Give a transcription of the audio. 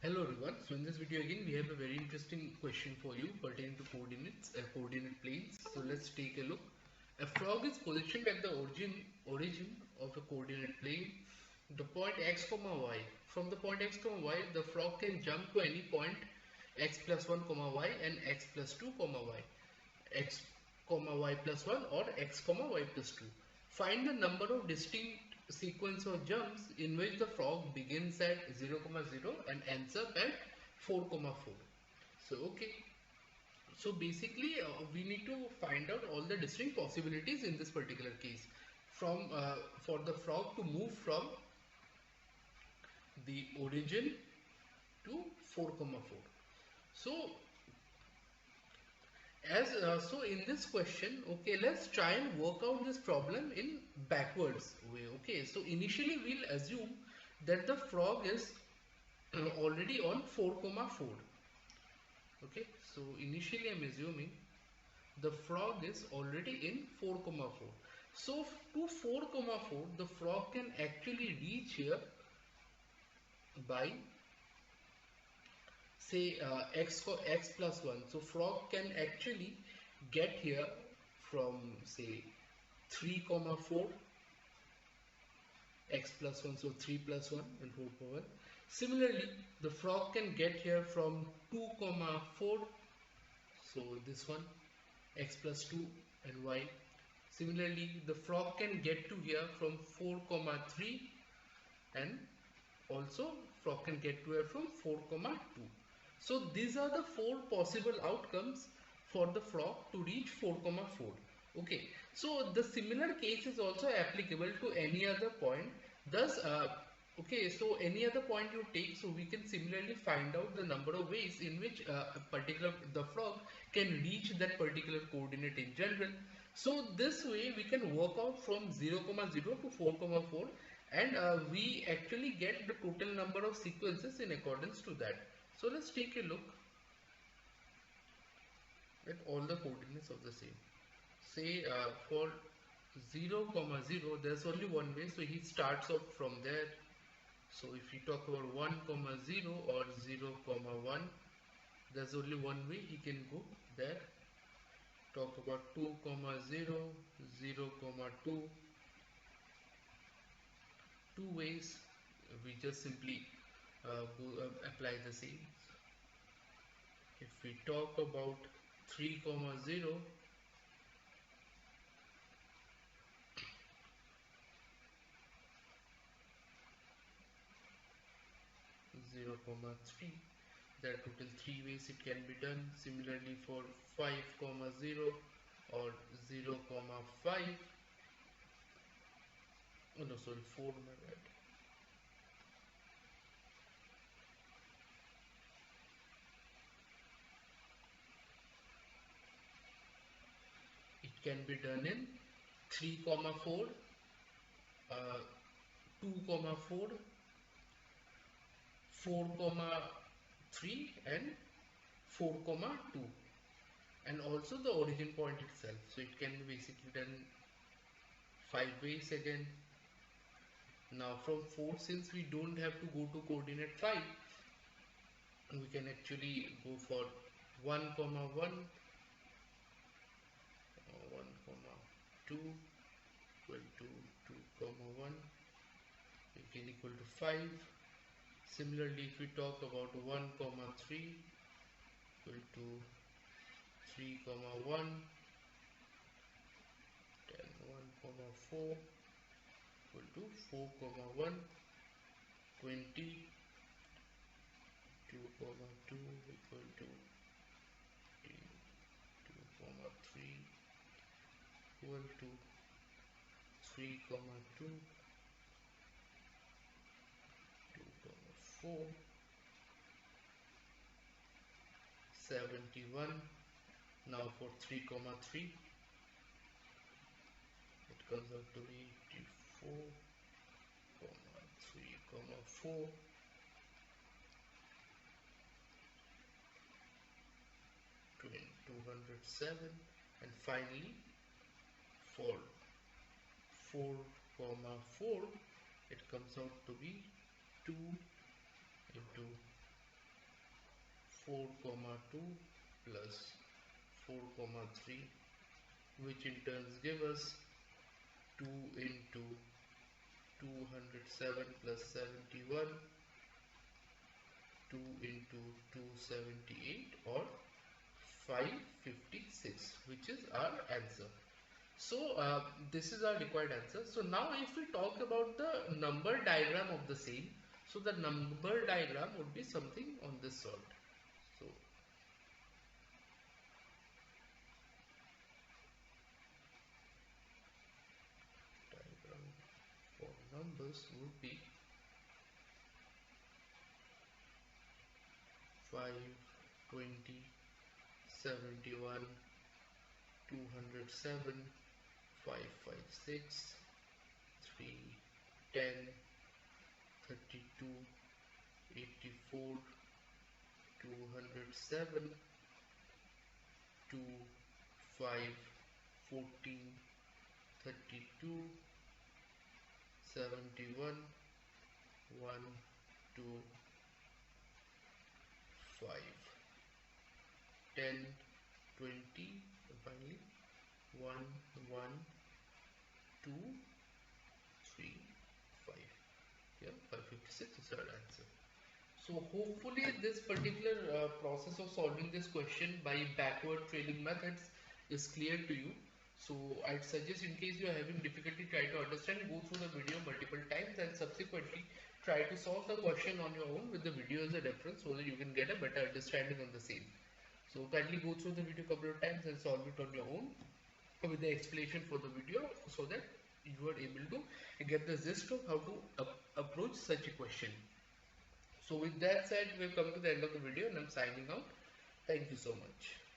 Hello everyone. So in this video again we have a very interesting question for you pertaining to coordinates, coordinate planes. So let's take a look. A frog is positioned at the origin of a coordinate plane, the point x comma y. From the point x comma y, the frog can jump to any point x plus 1 comma y and x plus 2 comma y, x comma y plus 1 or x comma y plus 2. Find the number of distinct sequence of jumps in which the frog begins at 0 comma 0 and ends up at 4 comma 4. So okay, so basically we need to find out all the distinct possibilities in this particular case from for the frog to move from the origin to 4 comma 4. So so in this question, okay, let's try and work out this problem in backwards way. Okay, so initially we'll assume that the frog is already on 4 comma 4. Okay, so initially I'm assuming the frog is already in 4 comma 4. So to 4 comma 4, the frog can actually reach here by say x plus 1. So frog can actually get here from say 3 comma 4 x plus 1, so 3 plus 1 and 4 power 1. Similarly, the frog can get here from 2 comma 4, so this one x plus 2 and y. Similarly, the frog can get to here from 4 comma 3 and also frog can get to here from 4 comma 2. So these are the four possible outcomes for the frog to reach 4 comma 4. Okay, so the similar case is also applicable to any other point. Thus, okay, so any other point you take, so we can similarly find out the number of ways in which the frog can reach that particular coordinate in general. So this way we can work out from 0 comma 0 to 4 comma 4 and we actually get the total number of sequences in accordance to that. So let's take a look at all the coordinates of the same. Say for 0 comma 0 there's only one way, so he starts off from there. So if you talk about 1 comma 0 or 0 comma 1, there's only one way he can go there. Talk about 2 comma 0, 0 comma 2, two ways. We just simply apply the same. If we talk about 3 comma 0, 0 comma 3, there are total three ways it can be done. Similarly for 5 comma 0 or 0 comma 5, oh no, sorry, 4, my bad. It can be done in 3 comma 4, 2 comma 4, 4 comma 3 and 4 comma 2, and also the origin point itself. So it can be basically done 5 ways again. Now from 4, since we don't have to go to coordinate 5, we can actually go for 1 comma 1, 1 comma 2 equal to 2 comma 1 again equal to 5. Similarly, if we talk about 1 comma 3 equal to 3 comma 1, then 1 comma 4 equal to 4 comma 1, 20, 2 comma 2 equal to 2 comma 3 equal to 3 comma 2, 2 comma 4, 71. Now for 3 comma 3, it comes out to be 84 comma 3 comma 4, 207, and finally for 4 comma 4, it comes out to be 2 into 4 comma 2 plus 4 comma 3, which in turns give us 2 into 207 plus 71, 2 into 278, or 556, which is our answer. So this is our required answer. So now if we talk about the number diagram of the same, so the number diagram would be something on this sort. So diagram for numbers would be 5, 20, 71, 207, 556, 3, 10, 32, 84, 207, 2, 5, 14, 32, 71, 1, 2, 5, 10, 20, and finally 1, 1, 2, 3, 5. Yeah, 556 is our answer. So hopefully this particular process of solving this question by backward trailing methods is clear to you. So I'd suggest, in case you are having difficulty trying to understand, go through the video multiple times and subsequently try to solve the question on your own with the video as a reference so that you can get a better understanding on the same. So kindly go through the video a couple of times and solve it on your own with the explanation for the video so that you are able to get the gist of how to approach such a question. So with that said, we've come to the end of the video and I'm signing out. Thank you so much.